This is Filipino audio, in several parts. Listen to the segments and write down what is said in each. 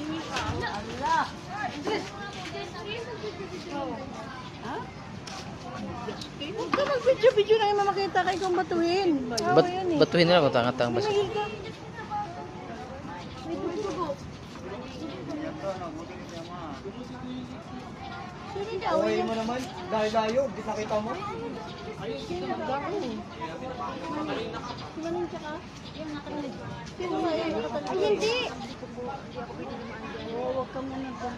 Allah. Ha? Huwag ka mag-video-video na yung mamakita ka ikaw batuhin. Batuhin nila kung tangatang bas. Pinagil ka. May dugo. Sino daw? Uwi mo naman, layo, di nakita mo. Sino daw? Sino ka? Sino nga yun? Ay, hindi. Oo, huwag ka muna doon.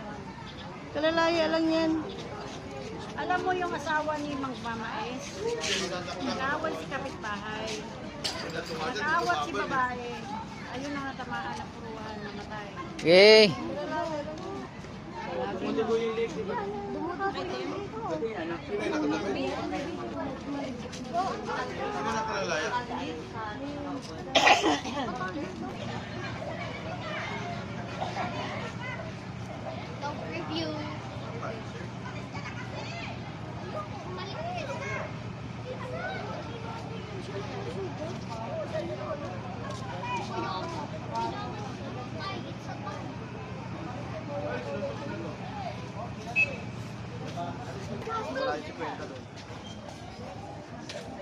Kalalaya lang yan. Alam mo yung asawa ni Mang Mamais? Nag-awal si kapitbahay. Nag-awat si babae. Ayun ang natamaan na puruhan na matay. Okay. Review.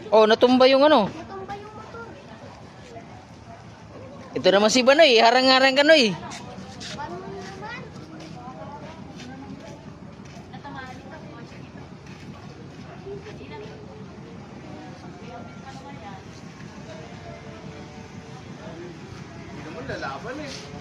Oh, natumba yung ano. Ito naman si Banoy, harang-harang ka Noy. Hindi naman lalaban eh.